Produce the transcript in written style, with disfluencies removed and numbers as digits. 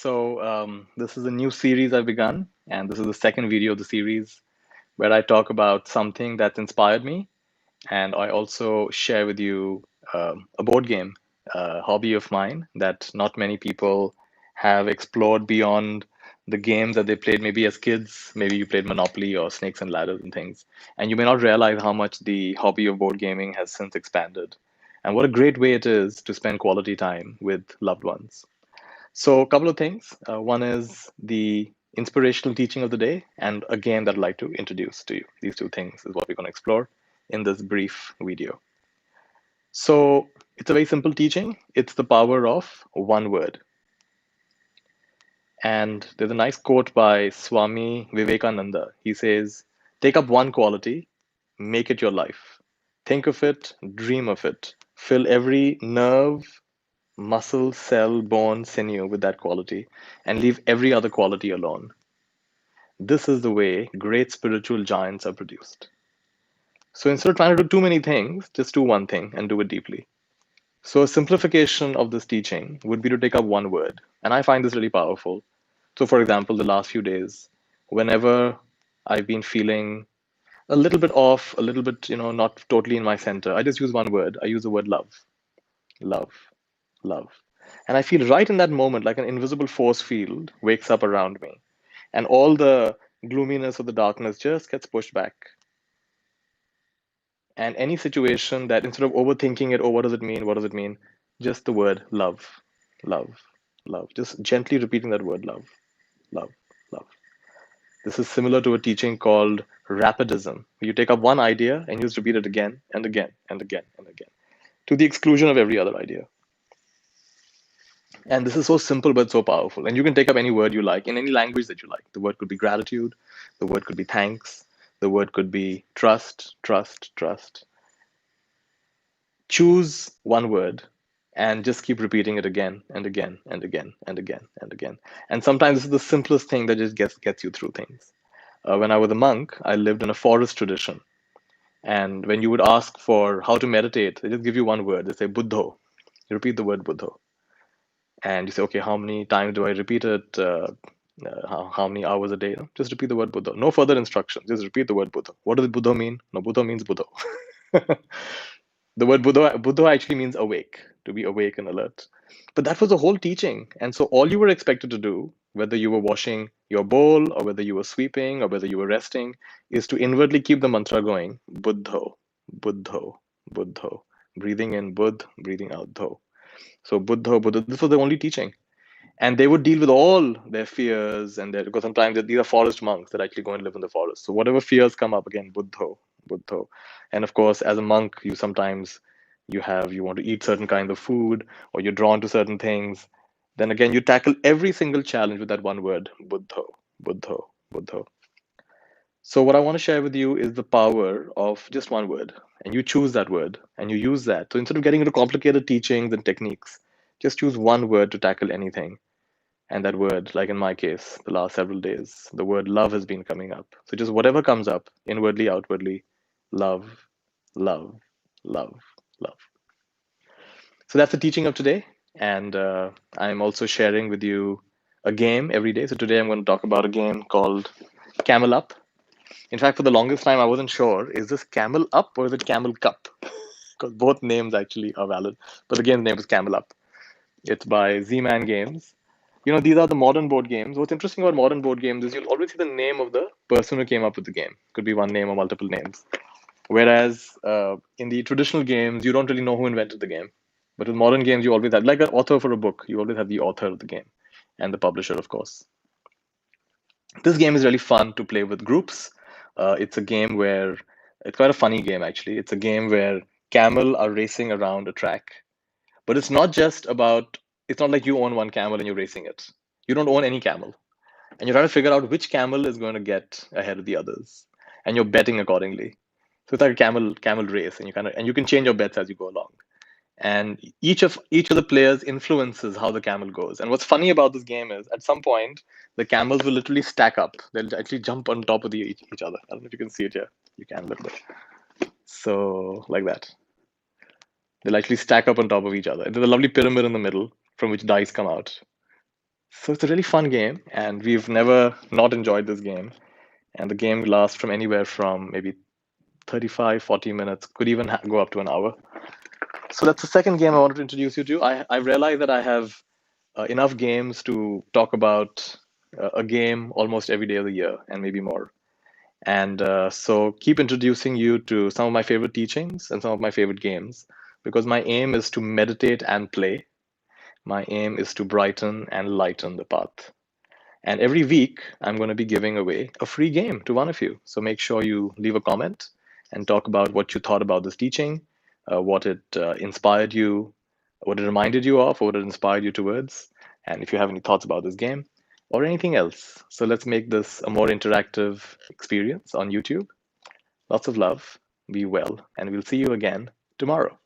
This is a new series I've begun, and this is the second video of the series where I talk about something that inspired me, and I also share with you a board game, a hobby of mine that not many people have explored beyond the games that they played maybe as kids. Maybe you played Monopoly or Snakes and Ladders and things, and you may not realize how much the hobby of board gaming has since expanded, and what a great way it is to spend quality time with loved ones. So, a couple of things. One is the inspirational teaching of the day, and a game that I'd like to introduce to you. These two things is what we're going to explore in this brief video. So, it's a very simple teaching. It's the power of one word. And there's a nice quote by Swami Vivekananda. He says, take up one quality, make it your life. Think of it, dream of it. Fill every nerve, muscle, cell, bone, sinew with that quality, and leave every other quality alone. This is the way great spiritual giants are produced. So instead of trying to do too many things, just do one thing and do it deeply. So a simplification of this teaching would be to take up one word. And I find this really powerful. So for example, the last few days, whenever I've been feeling a little bit off, a little bit, not totally in my center, I just use one word. I use the word love, love, love. And I feel right in that moment, like an invisible force field wakes up around me. And all the gloominess of the darkness just gets pushed back. And any situation that instead of overthinking it, oh, what does it mean? What does it mean? Just the word love, love, love. Just gently repeating that word love, love, love. This is similar to a teaching called rapidism. You take up one idea and you just repeat it again and again and again and again to the exclusion of every other idea. And this is so simple but so powerful. And you can take up any word you like in any language that you like. The word could be gratitude, the word could be thanks, the word could be trust, trust, trust. Choose one word and just keep repeating it again and again and again and again and again. And sometimes this is the simplest thing that just gets you through things. When I was a monk, I lived in a forest tradition. And when you would ask for how to meditate, they just give you one word. They say Buddho. You repeat the word Buddho. And you say, okay, how many times do I repeat it? How many hours a day? No? Just repeat the word Buddha. No further instructions. Just repeat the word Buddha. What does Buddha mean? No, Buddha means Buddha. The word Buddha actually means awake, to be awake and alert. But that was the whole teaching. And so all you were expected to do, whether you were washing your bowl or whether you were sweeping or whether you were resting, is to inwardly keep the mantra going. Buddho, Buddho, Buddho. Breathing in Buddh, breathing out Dho. So Buddha, Buddha, this was the only teaching. And they would deal with all their fears because sometimes these are forest monks that actually go and live in the forest. So whatever fears come up, again, Buddho, Buddho. And of course, as a monk, you sometimes you want to eat certain kind of food or you're drawn to certain things. Then again, you tackle every single challenge with that one word, Buddho, Buddho, Buddho. So what I want to share with you is the power of just one word. And you choose that word and you use that. So instead of getting into complicated teachings and techniques, just choose one word to tackle anything. And that word, like in my case, the last several days, the word love has been coming up. So just whatever comes up, inwardly, outwardly, love, love, love, love. So that's the teaching of today. And I'm also sharing with you a game every day. So today I'm going to talk about a game called Camel Up. In fact, for the longest time, I wasn't sure, is this Camel Up or is it Camel Cup? Because both names actually are valid. But the game's name is Camel Up. It's by Z-Man Games. These are the modern board games. What's interesting about modern board games is you'll always see the name of the person who came up with the game. Could be one name or multiple names. Whereas in the traditional games, you don't really know who invented the game. But with modern games, you always have, like an author for a book, you always have the author of the game and the publisher, of course. This game is really fun to play with groups. It's a game where, it's quite a funny game actually. It's a game where camel are racing around a track. But it's not like you own one camel and you're racing it. You don't own any camel. And you're trying to figure out which camel is going to get ahead of the others. And you're betting accordingly. So it's like a camel race, and you can change your bets as you go along. And each of the players influences how the camel goes. And what's funny about this game is at some point the camels will literally stack up. They'll actually jump on top of each other. I don't know if you can see it here. You can a little bit. So like that. They'll actually stack up on top of each other. There's a lovely pyramid in the middle from which dice come out. So it's a really fun game, and we've never not enjoyed this game. And the game lasts from anywhere from maybe 35, 40 minutes, could even go up to an hour. So that's the second game I wanted to introduce you to. I realized that I have enough games to talk about a game almost every day of the year and maybe more. And so keep introducing you to some of my favorite teachings and some of my favorite games because my aim is to meditate and play. My aim is to brighten and lighten the path. And every week, I'm going to be giving away a free game to one of you. So make sure you leave a comment and talk about what you thought about this teaching, what it inspired you, what it reminded you of, or what it inspired you towards. And if you have any thoughts about this game or anything else. So let's make this a more interactive experience on YouTube. Lots of love, be well, and we'll see you again tomorrow.